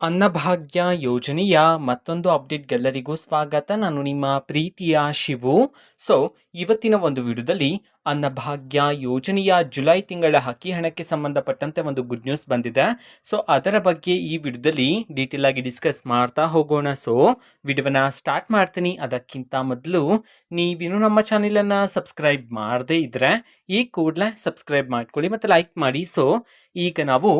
ಅನ್ನಭಾಗ್ಯ ಯೋಜನೆಯ ಮತ್ತೊಂದು ಅಪ್ಡೇಟ್ಗೆಲ್ಲರಿಗೂ ಸ್ವಾಗತ. ನಾನು ನಿಮ್ಮ ಪ್ರೀತಿಯ ಶಿವು. ಸೊ ಇವತ್ತಿನ ಒಂದು ವಿಡಿಯೋದಲ್ಲಿ ಅನ್ನಭಾಗ್ಯ ಯೋಜನೆಯ ಜುಲೈ ತಿಂಗಳ ಅಕ್ಕಿ ಹಣಕ್ಕೆ ಸಂಬಂಧಪಟ್ಟಂತೆ ಒಂದು ಗುಡ್ ನ್ಯೂಸ್ ಬಂದಿದೆ. ಸೊ ಅದರ ಬಗ್ಗೆ ಈ ವಿಡಿಯೋದಲ್ಲಿ ಡೀಟೇಲ್ ಆಗಿ ಡಿಸ್ಕಸ್ ಮಾಡ್ತಾ ಹೋಗೋಣ. ಸೊ ವಿಡಿಯೋನ ಸ್ಟಾರ್ಟ್ ಮಾಡ್ತೀನಿ. ಅದಕ್ಕಿಂತ ಮೊದಲು ನೀವಿನ್ನು ನಮ್ಮ ಚಾನೆಲನ್ನು ಸಬ್ಸ್ಕ್ರೈಬ್ ಮಾಡದೇ ಇದ್ರೆ ಈ ಕೂಡಲೇ ಸಬ್ಸ್ಕ್ರೈಬ್ ಮಾಡ್ಕೊಳ್ಳಿ ಮತ್ತು ಲೈಕ್ ಮಾಡಿ. ಸೊ ಈಗ ನಾವು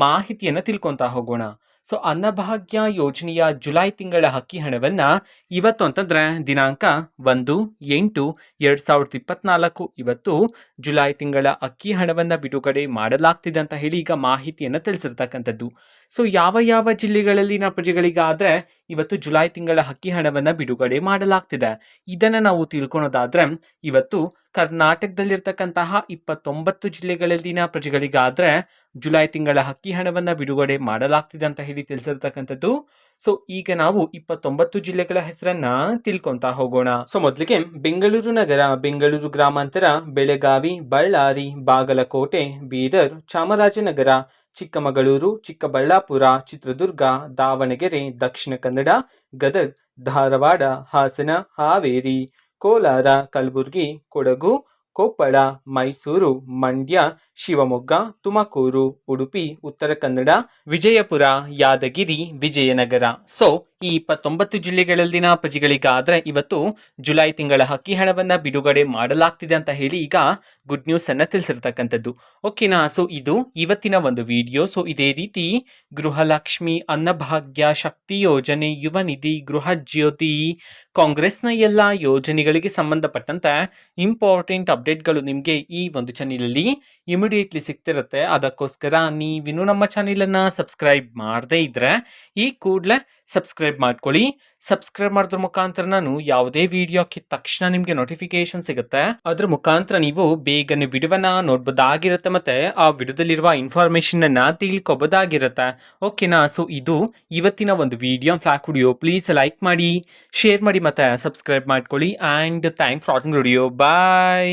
ಮಾಹಿತಿಯನ್ನು ತಿಳ್ಕೊತಾ ಹೋಗೋಣ. ಸೊ ಅನ್ನಭಾಗ್ಯ ಯೋಜನೆಯ ಜುಲೈ ತಿಂಗಳ ಅಕ್ಕಿ ಹಣವನ್ನು ಇವತ್ತು ಅಂತಂದ್ರೆ ದಿನಾಂಕ 1/8/2024 ಇವತ್ತು ಜುಲೈ ತಿಂಗಳ ಅಕ್ಕಿ ಹಣವನ್ನು ಬಿಡುಗಡೆ ಮಾಡಲಾಗ್ತಿದೆ ಅಂತ ಹೇಳಿ ಈಗ ಮಾಹಿತಿಯನ್ನು ತಿಳಿಸಿರ್ತಕ್ಕಂಥದ್ದು. ಸೊ ಯಾವ ಜಿಲ್ಲೆಗಳಲ್ಲಿನ ಪ್ರಜೆಗಳಿಗಾದ್ರೆ ಇವತ್ತು ಜುಲೈ ತಿಂಗಳ ಅಕ್ಕಿ ಹಣವನ್ನು ಬಿಡುಗಡೆ ಮಾಡಲಾಗ್ತಿದೆ ಇದನ್ನು ನಾವು ತಿಳ್ಕೊಳೋದಾದ್ರೆ ಇವತ್ತು ಕರ್ನಾಟಕದಲ್ಲಿರ್ತಕ್ಕಂತಹ 29 ಜಿಲ್ಲೆಗಳಲ್ಲಿನ ಪ್ರಜೆಗಳಿಗಾದ್ರೆ ಜುಲೈ ತಿಂಗಳ ಅಕ್ಕಿ ಹಣವನ್ನು ಬಿಡುಗಡೆ ಮಾಡಲಾಗ್ತಿದೆ ಅಂತ ಹೇಳಿ ತಿಳಿಸಿರ್ತಕ್ಕಂಥದ್ದು. ಸೊ ಈಗ ನಾವು 29 ಜಿಲ್ಲೆಗಳ ಹೆಸರನ್ನ ತಿಳ್ಕೊಂತಾ ಹೋಗೋಣ. ಸೊ ಮೊದಲಿಗೆ ಬೆಂಗಳೂರು ನಗರ, ಬೆಂಗಳೂರು ಗ್ರಾಮಾಂತರ, ಬೆಳಗಾವಿ, ಬಳ್ಳಾರಿ, ಬಾಗಲಕೋಟೆ, ಬೀದರ್, ಚಾಮರಾಜನಗರ, ಚಿಕ್ಕಮಗಳೂರು, ಚಿಕ್ಕಬಳ್ಳಾಪುರ, ಚಿತ್ರದುರ್ಗ, ದಾವಣಗೆರೆ, ದಕ್ಷಿಣ ಕನ್ನಡ, ಗದಗ, ಧಾರವಾಡ, ಹಾಸನ, ಹಾವೇರಿ, ಕೋಲಾರ, ಕಲಬುರಗಿ, ಕೊಡಗು, ಕೊಪ್ಪಳ, ಮೈಸೂರು, ಮಂಡ್ಯ, ಶಿವಮೊಗ್ಗ, ತುಮಕೂರು, ಉಡುಪಿ, ಉತ್ತರ ಕನ್ನಡ, ವಿಜಯಪುರ, ಯಾದಗಿರಿ, ವಿಜಯನಗರ. ಸೊ ಈ 29 ಜಿಲ್ಲೆಗಳಲ್ಲಿನ ಪ್ರಜೆಗಳಿಗಾದ್ರೆ ಇವತ್ತು ಜುಲೈ ತಿಂಗಳ ಅಕ್ಕಿ ಹಣವನ್ನು ಬಿಡುಗಡೆ ಮಾಡಲಾಗ್ತಿದೆ ಅಂತ ಹೇಳಿ ಈಗ ಗುಡ್ ನ್ಯೂಸ್ ಅನ್ನ ತಿಳಿಸಿರ್ತಕ್ಕಂಥದ್ದು. ಓಕೆನಾ. ಸೊ ಇದು ಇವತ್ತಿನ ಒಂದು ವಿಡಿಯೋ. ಸೊ ಇದೇ ರೀತಿ ಗೃಹಲಕ್ಷ್ಮಿ, ಅನ್ನಭಾಗ್ಯ, ಶಕ್ತಿ ಯೋಜನೆ, ಯುವ ನಿಧಿ, ಗೃಹ ಜ್ಯೋತಿ, ಕಾಂಗ್ರೆಸ್ನ ಎಲ್ಲ ಯೋಜನೆಗಳಿಗೆ ಸಂಬಂಧಪಟ್ಟಂತೆ ಇಂಪಾರ್ಟೆಂಟ್ ಅಪ್ಡೇಟ್ಗಳು ನಿಮಗೆ ಈ ಒಂದು ಚಾನೆಲಲ್ಲಿ ಇಮಿಡಿಯೇಟ್ಲಿ ಸಿಗ್ತಿರುತ್ತೆ. ಅದಕ್ಕೋಸ್ಕರ ನೀವಿನ್ನು ನಮ್ಮ ಚಾನೆಲನ್ನು ಸಬ್ಸ್ಕ್ರೈಬ್ ಮಾಡದೇ ಇದ್ರೆ ಈ ಕೂಡಲೇ ಸಬ್ಸ್ಕ್ರೈಬ್ ಮಾಡ್ಕೊಳ್ಳಿ. ಸಬ್ಸ್ಕ್ರೈಬ್ ಮಾಡೋದ್ರ ಮುಖಾಂತರ ನಾನು ಯಾವುದೇ ವಿಡಿಯೋ ಹಾಕಿದ ತಕ್ಷಣ ನಿಮಗೆ ನೋಟಿಫಿಕೇಶನ್ ಸಿಗುತ್ತೆ. ಅದ್ರ ಮುಖಾಂತರ ನೀವು ಬೇಗನೆ ವಿಡಿಯೋವನ್ನ ನೋಡ್ಬೋದಾಗಿರುತ್ತೆ ಮತ್ತೆ ಆ ವಿಡಿಯೋದಲ್ಲಿರುವ ಇನ್ಫಾರ್ಮೇಶನ್ ಅನ್ನ ತಿಳ್ಕೊಬೋದಾಗಿರುತ್ತೆ. ಓಕೆನಾ. ಸೊ ಇದು ಇವತ್ತಿನ ಒಂದು video. Vlog video please like ಮಾಡಿ, ಶೇರ್ ಮಾಡಿ ಮತ್ತೆ ಸಬ್ಸ್ಕ್ರೈಬ್ ಮಾಡ್ಕೊಳ್ಳಿ. And thanks for watching video. Bye.